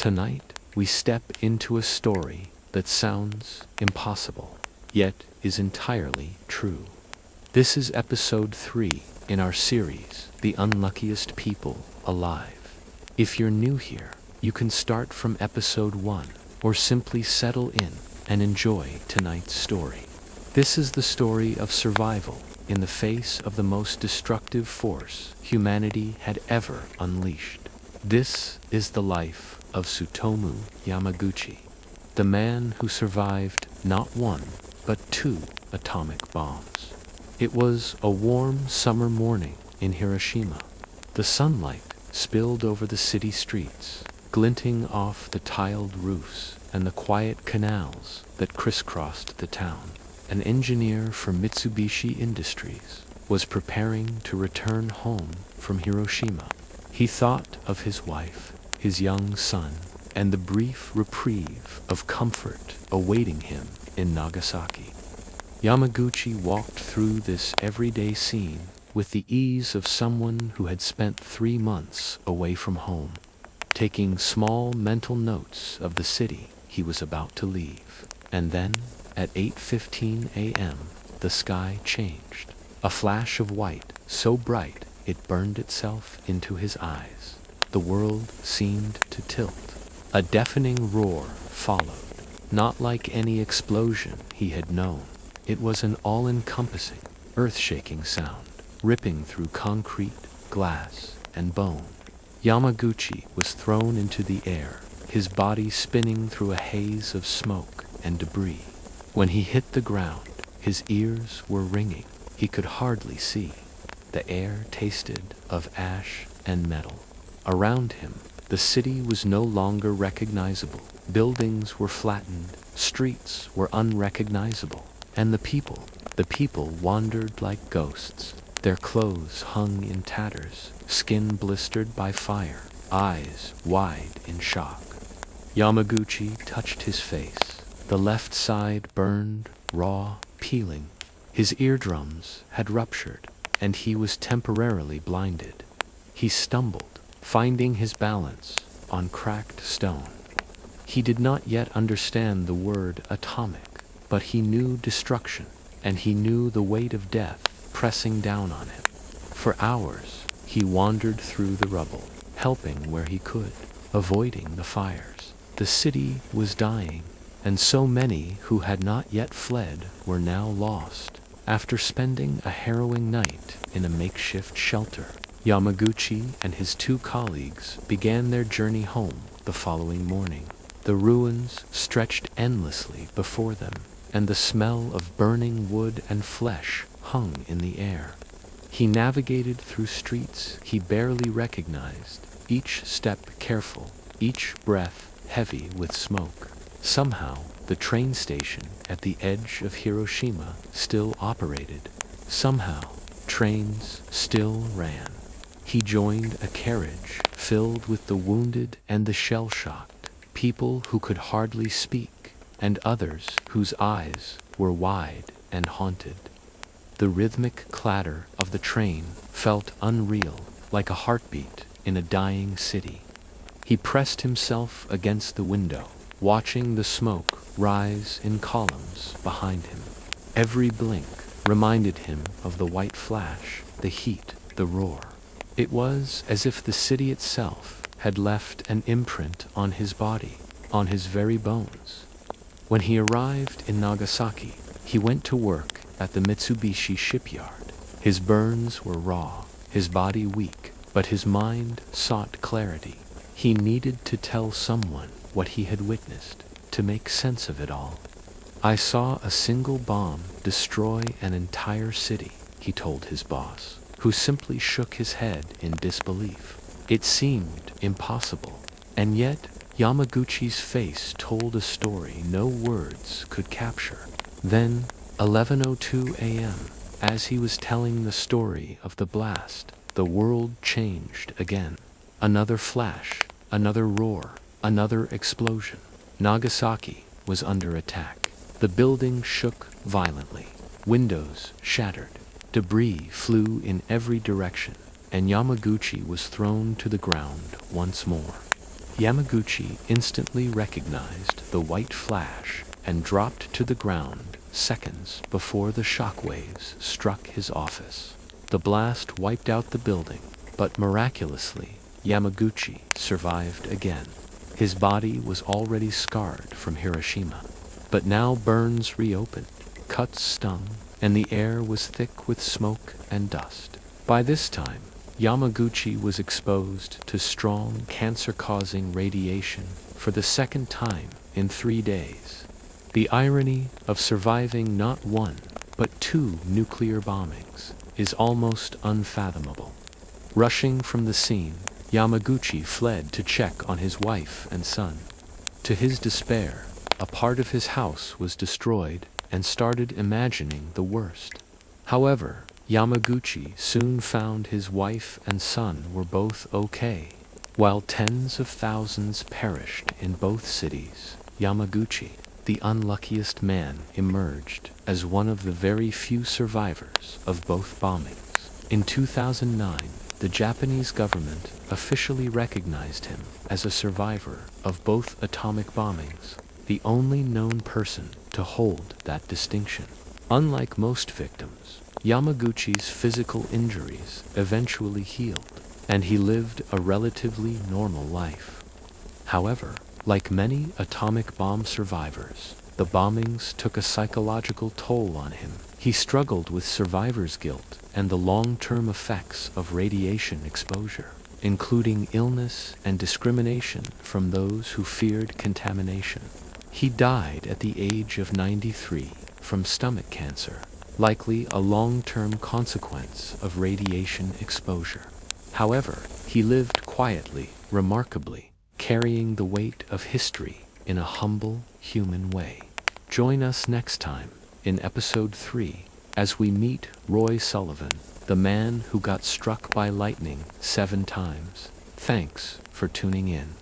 Tonight, we step into a story that sounds impossible, yet is entirely true. This is episode 3 in our series, The Unluckiest People Alive. If you're new here, you can start from episode 1, or simply settle in and enjoy tonight's story. This is the story of survival in the face of the most destructive force humanity had ever unleashed. This is the life of Tsutomu Yamaguchi, the man who survived not one, but 2 atomic bombs. It was a warm summer morning in Hiroshima. The sunlight spilled over the city streets, glinting off the tiled roofs and the quiet canals that crisscrossed the town. An engineer for Mitsubishi Industries was preparing to return home from Hiroshima. He thought of his wife, his young son, and the brief reprieve of comfort awaiting him in Nagasaki. Yamaguchi walked through this everyday scene with the ease of someone who had spent 3 months away from home, taking small mental notes of the city he was about to leave. And then, at 8:15 a.m., the sky changed. A flash of white, so bright it burned itself into his eyes. The world seemed to tilt. A deafening roar followed, not like any explosion he had known. It was an all-encompassing, earth-shaking sound, ripping through concrete, glass, and bone. Yamaguchi was thrown into the air, his body spinning through a haze of smoke and debris. When he hit the ground, his ears were ringing. He could hardly see. The air tasted of ash and metal. Around him, the city was no longer recognizable. Buildings were flattened, streets were unrecognizable, and the people wandered like ghosts. Their clothes hung in tatters, skin blistered by fire, eyes wide in shock. Yamaguchi touched his face. The left side burned, raw, peeling. His eardrums had ruptured, and he was temporarily blinded. He stumbled, finding his balance on cracked stone. He did not yet understand the word atomic, but he knew destruction, and he knew the weight of death pressing down on him. For hours, he wandered through the rubble, helping where he could, avoiding the fires. The city was dying, and so many who had not yet fled were now lost. After spending a harrowing night in a makeshift shelter, Yamaguchi and his 2 colleagues began their journey home the following morning. The ruins stretched endlessly before them, and the smell of burning wood and flesh hung in the air. He navigated through streets he barely recognized, each step careful, each breath heavy with smoke. Somehow, the train station at the edge of Hiroshima still operated. Somehow, trains still ran. He joined a carriage filled with the wounded and the shell-shocked, people who could hardly speak, and others whose eyes were wide and haunted. The rhythmic clatter of the train felt unreal, like a heartbeat in a dying city. He pressed himself against the window, watching the smoke rise in columns behind him. Every blink reminded him of the white flash, the heat, the roar. It was as if the city itself had left an imprint on his body, on his very bones. When he arrived in Nagasaki, he went to work at the Mitsubishi shipyard. His burns were raw, his body weak, but his mind sought clarity. He needed to tell someone what he had witnessed, to make sense of it all. "I saw a single bomb destroy an entire city," he told his boss, who simply shook his head in disbelief. It seemed impossible, and yet Yamaguchi's face told a story no words could capture. Then, 11:02 a.m., as he was telling the story of the blast, the world changed again. Another flash, another roar, another explosion. Nagasaki was under attack. The building shook violently. Windows shattered. Debris flew in every direction, and Yamaguchi was thrown to the ground once more. Yamaguchi instantly recognized the white flash and dropped to the ground seconds before the shockwaves struck his office. The blast wiped out the building, but miraculously, Yamaguchi survived again. His body was already scarred from Hiroshima, but now burns reopened, cuts stung, and the air was thick with smoke and dust. By this time, Yamaguchi was exposed to strong cancer-causing radiation for the second time in 3 days. The irony of surviving not one, but 2 nuclear bombings is almost unfathomable. Rushing from the scene, Yamaguchi fled to check on his wife and son. To his despair, a part of his house was destroyed and started imagining the worst. However, Yamaguchi soon found his wife and son were both okay. While tens of thousands perished in both cities, Yamaguchi, the unluckiest man, emerged as one of the very few survivors of both bombings. In 2009, the Japanese government officially recognized him as a survivor of both atomic bombings, the only known person to hold that distinction. Unlike most victims, Yamaguchi's physical injuries eventually healed, and he lived a relatively normal life. However, like many atomic bomb survivors, the bombings took a psychological toll on him. He struggled with survivor's guilt and the long-term effects of radiation exposure, including illness and discrimination from those who feared contamination. He died at the age of 93 from stomach cancer, likely a long-term consequence of radiation exposure. However, he lived quietly, remarkably, carrying the weight of history in a humble, human way. Join us next time in episode 3 as we meet Roy Sullivan, the man who got struck by lightning 7 times. Thanks for tuning in.